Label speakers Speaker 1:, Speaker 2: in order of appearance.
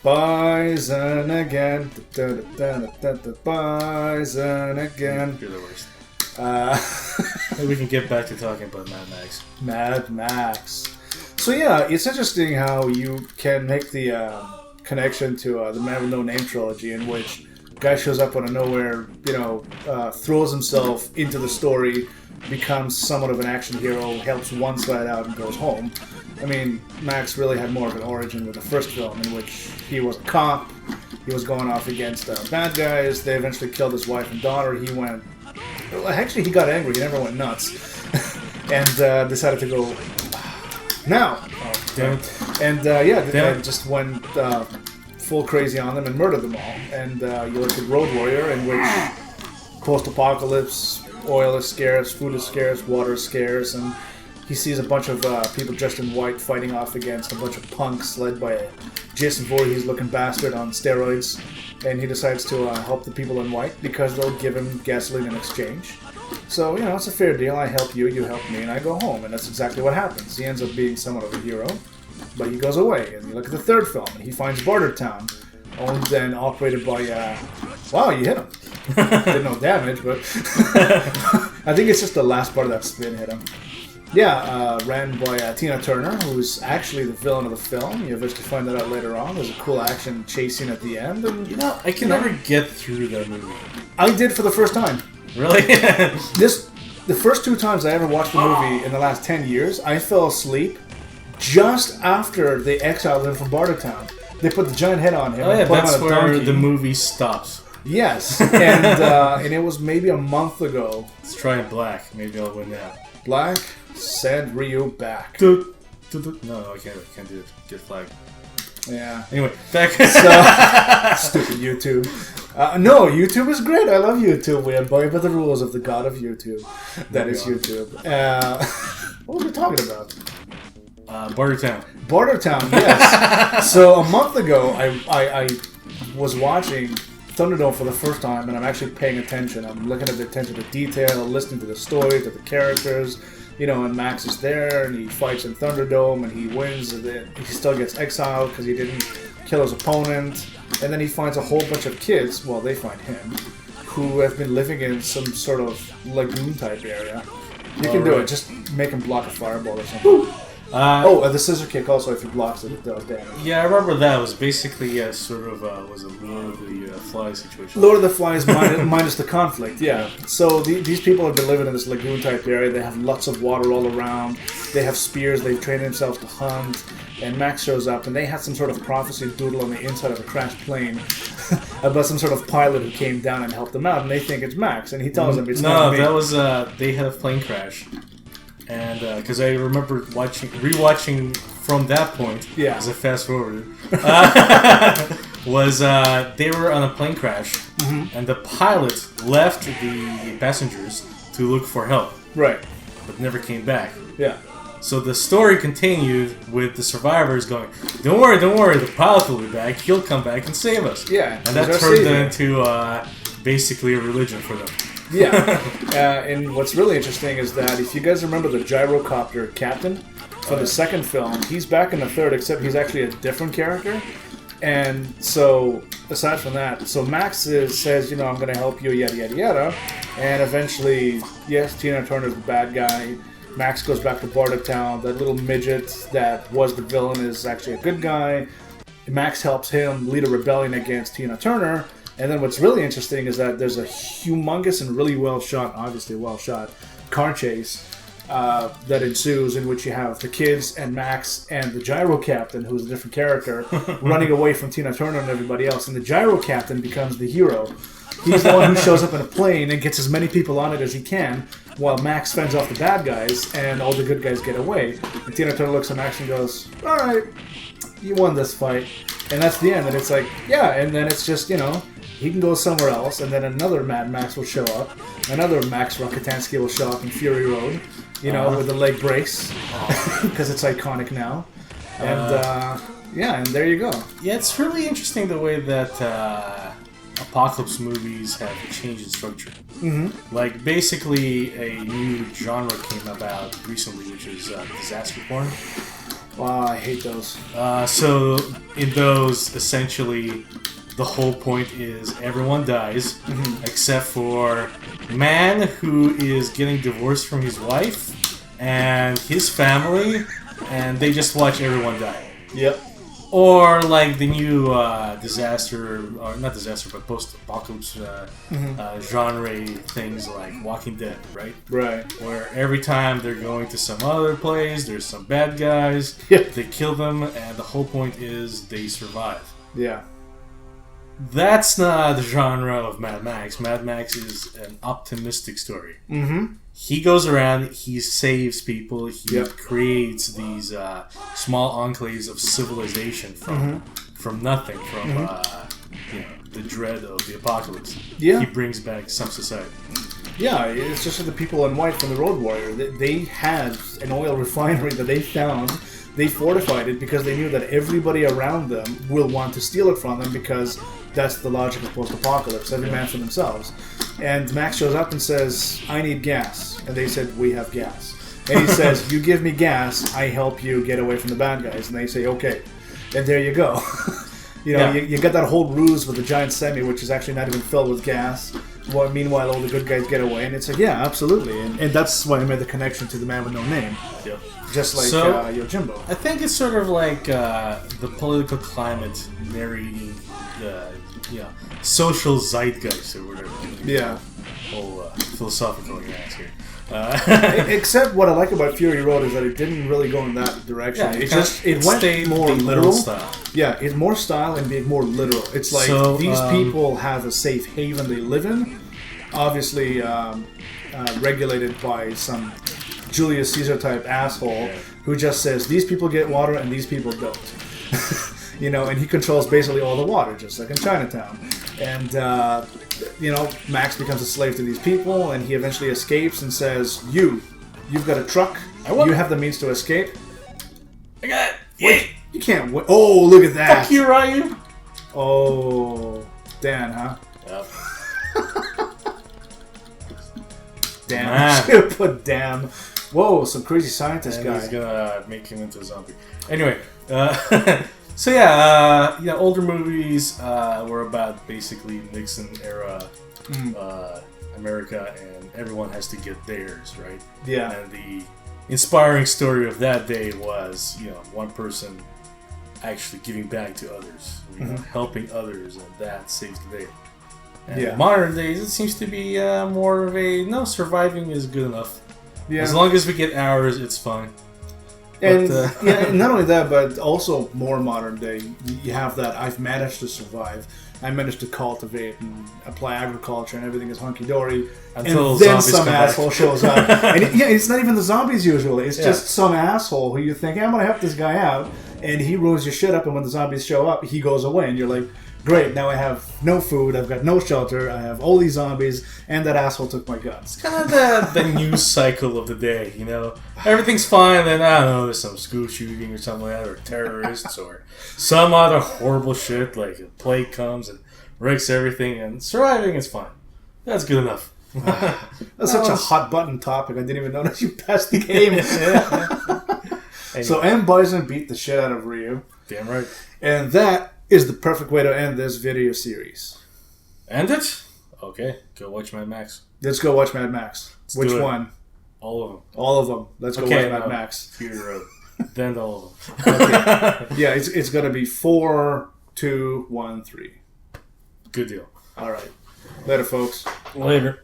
Speaker 1: Bison again. Bison again.
Speaker 2: You're the worst.
Speaker 1: Uh,
Speaker 2: Maybe we can get back to talking about Mad Max.
Speaker 1: Mad Max. So yeah, it's interesting how you can make the connection to the Man with No Name trilogy, in which a guy shows up out of nowhere, throws himself into the story, becomes somewhat of an action hero, helps one side out, and goes home. I mean, Max really had more of an origin with the first film, in which he was a cop, he was going off against bad guys, they eventually killed his wife and daughter, he got angry, he never went nuts, and decided to go, now!
Speaker 2: Oh, damn it.
Speaker 1: And just went full crazy on them and murdered them all. And you look at Road Warrior, in which post-apocalypse, oil is scarce, food is scarce, water is scarce, and he sees a bunch of people dressed in white fighting off against a bunch of punks led by a Jason Voorhees-looking bastard on steroids, and he decides to help the people in white because they'll give him gasoline in exchange. So, it's a fair deal. I help you, you help me, and I go home, and that's exactly what happens. He ends up being somewhat of a hero, but he goes away, and you look at the third film, and he finds Bartertown, owned and operated by, wow, you hit him. Did no damage, but I think it's just the last part of that spin hit him. Yeah, ran by Tina Turner, who's actually the villain of the film. You eventually find that out later on. There's a cool action chase scene at the end. And,
Speaker 2: I can never get through that movie.
Speaker 1: I did for the first time.
Speaker 2: Really?
Speaker 1: The first 2 times I ever watched the movie in the last 10 years, I fell asleep just after they exiled him from Bartertown. They put the giant head on him.
Speaker 2: Oh yeah,
Speaker 1: and put him
Speaker 2: that's
Speaker 1: on a
Speaker 2: where
Speaker 1: donkey.
Speaker 2: the movie stops.
Speaker 1: Yes, and it was maybe a month ago.
Speaker 2: Let's try it black. Maybe I'll win that.
Speaker 1: Black, send Ryu back.
Speaker 2: No, I can't do it. Get flagged.
Speaker 1: Yeah.
Speaker 2: Anyway, back.
Speaker 1: Stupid YouTube. No, YouTube is great. I love YouTube. We abide by the rules of the god of YouTube. That is YouTube. What were we talking about?
Speaker 2: Bartertown.
Speaker 1: Bartertown, yes. So a month ago, I was watching Thunderdome for the first time, and I'm actually paying attention. I'm looking at the attention to detail, listening to the story, to the characters. And Max is there, and he fights in Thunderdome, and he wins, and then he still gets exiled because he didn't kill his opponent. And then he finds a whole bunch of kids, well, they find him, who have been living in some sort of lagoon-type area. You can do it. Just make him block a fireball or something. The scissor kick also, if he blocks it, it does damage.
Speaker 2: Yeah, I remember that. It was basically sort of was a Lord of the Flies situation.
Speaker 1: Lord of the Flies minus the conflict, yeah. So these people have been living in this lagoon-type area. They have lots of water all around. They have spears. They've trained themselves to hunt. And Max shows up, and they had some sort of prophecy doodle on the inside of a crashed plane about some sort of pilot who came down and helped them out, and they think it's Max, and he tells them it's not me.
Speaker 2: No, that was they had a plane crash. And because I remember rewatching from that point, as I fast forwarded, was they were on a plane crash, and the pilot left the passengers to look for help.
Speaker 1: Right.
Speaker 2: But never came back.
Speaker 1: Yeah.
Speaker 2: So the story continued with the survivors going, don't worry, the pilot will be back, he'll come back and save us.
Speaker 1: Yeah.
Speaker 2: And that turned into basically a religion for them.
Speaker 1: Yeah, and what's really interesting is that if you guys remember the gyrocopter captain for the second film, he's back in the third, except he's actually a different character. And so, aside from that, so Max says, I'm going to help you, yada, yada, yada. And eventually, yes, Tina Turner's the bad guy. Max goes back to Bartertown. That little midget that was the villain is actually a good guy. Max helps him lead a rebellion against Tina Turner. And then what's really interesting is that there's a humongous and really obviously well-shot, car chase that ensues, in which you have the kids and Max and the gyro captain, who's a different character, running away from Tina Turner and everybody else. And the gyro captain becomes the hero. He's the one who shows up in a plane and gets as many people on it as he can, while Max fends off the bad guys and all the good guys get away. And Tina Turner looks at Max and goes, all right, you won this fight. And that's the end. And it's like, yeah, and then it's just, he can go somewhere else, and then another Mad Max will show up. Another Max Rockatansky will show up in Fury Road, with the leg brace, because it's iconic now. And, and there you go.
Speaker 2: Yeah, it's really interesting the way that apocalypse movies have changed in structure. Mm-hmm. Like, basically, a new genre came about recently, which is disaster porn.
Speaker 1: Wow, I hate those.
Speaker 2: So in those, essentially, the whole point is everyone dies except for man who is getting divorced from his wife and his family, and they just watch everyone die.
Speaker 1: Yep.
Speaker 2: Or like the new disaster, or not disaster, but post-apocalypse genre things like Walking Dead, right?
Speaker 1: Right.
Speaker 2: Where every time they're going to some other place, there's some bad guys, they kill them, and the whole point is they survive.
Speaker 1: Yeah.
Speaker 2: That's not the genre of Mad Max. Mad Max is an optimistic story.
Speaker 1: Mm-hmm.
Speaker 2: He goes around, he saves people, he creates these small enclaves of civilization from nothing, from the dread of the apocalypse.
Speaker 1: Yeah.
Speaker 2: He brings back some society.
Speaker 1: Yeah, it's just like the people in white from the Road Warrior. They had an oil refinery that they found. They fortified it because they knew that everybody around them will want to steal it from them because that's the logic of post-apocalypse. Every man for themselves. And Max shows up and says, I need gas. And they said, we have gas. And he says, you give me gas, I help you get away from the bad guys. And they say, okay. And there you go. You got that whole ruse with the giant semi, which is actually not even filled with gas. Well, meanwhile, all the good guys get away. And it's like, yeah, absolutely. And that's why I made the connection to the man with no name.
Speaker 2: Yep.
Speaker 1: Just like Yojimbo.
Speaker 2: I think it's sort of like the political climate narrating the social zeitgeist or whatever.
Speaker 1: Yeah.
Speaker 2: Whole philosophical ass here.
Speaker 1: Except what I like about Fury Road is that it didn't really go in that direction.
Speaker 2: Yeah,
Speaker 1: it went more
Speaker 2: literal style.
Speaker 1: Yeah, it's more style and being more literal. It's like these people have a safe haven they live in, obviously regulated by some Julius Caesar type asshole who just says these people get water and these people don't. And he controls basically all the water, just like in Chinatown. And Max becomes a slave to these people, and he eventually escapes and says, "You've got a truck. You have the means to escape.
Speaker 2: I got it.
Speaker 1: Wait, you can't wait. Oh, look at that.
Speaker 2: Fuck you, Ryu.
Speaker 1: Oh, Dan, huh?
Speaker 2: Yep.
Speaker 1: Damn. Should have put damn. Whoa, some crazy scientist guy.
Speaker 2: He's gonna make him into a zombie. Anyway, older movies were about basically Nixon era America, and everyone has to get theirs, right?
Speaker 1: Yeah.
Speaker 2: And the inspiring story of that day was, one person actually giving back to others, helping others, and that saves the day. And in modern days, it seems to be more of a surviving is good enough. Yeah. As long as we get ours, it's fine.
Speaker 1: And not only that, but also more modern day. You have that I've managed to survive. I managed to cultivate and apply agriculture, and everything is hunky dory.
Speaker 2: Until
Speaker 1: and then some asshole shows up. And it's not even the zombies usually. It's just some asshole who you think, hey, I'm going to help this guy out, and he ruins your shit up. And when the zombies show up, he goes away, and you're like, great, now I have no food, I've got no shelter, I have all these zombies, and that asshole took my guns.
Speaker 2: It's kind of the news cycle of the day, Everything's fine, then, I don't know, there's some school shooting or something like that, or terrorists, or some other horrible shit, like a plague comes and wrecks everything, and surviving is fine. That's good enough.
Speaker 1: That's such a hot-button topic, I didn't even notice you passed the game. Anyway. So M. Bison beat the shit out of Ryu.
Speaker 2: Damn right.
Speaker 1: And that is the perfect way to end this video series.
Speaker 2: End it? Okay, go watch Mad Max.
Speaker 1: Let's go watch Mad Max. Which one?
Speaker 2: All of them.
Speaker 1: All of them. Let's go watch Mad Max.
Speaker 2: Fury Road. Then all of them.
Speaker 1: Okay. Yeah, it's going to be 4, 2, 1, 3.
Speaker 2: Good deal.
Speaker 1: All right. Later, folks.
Speaker 2: Later.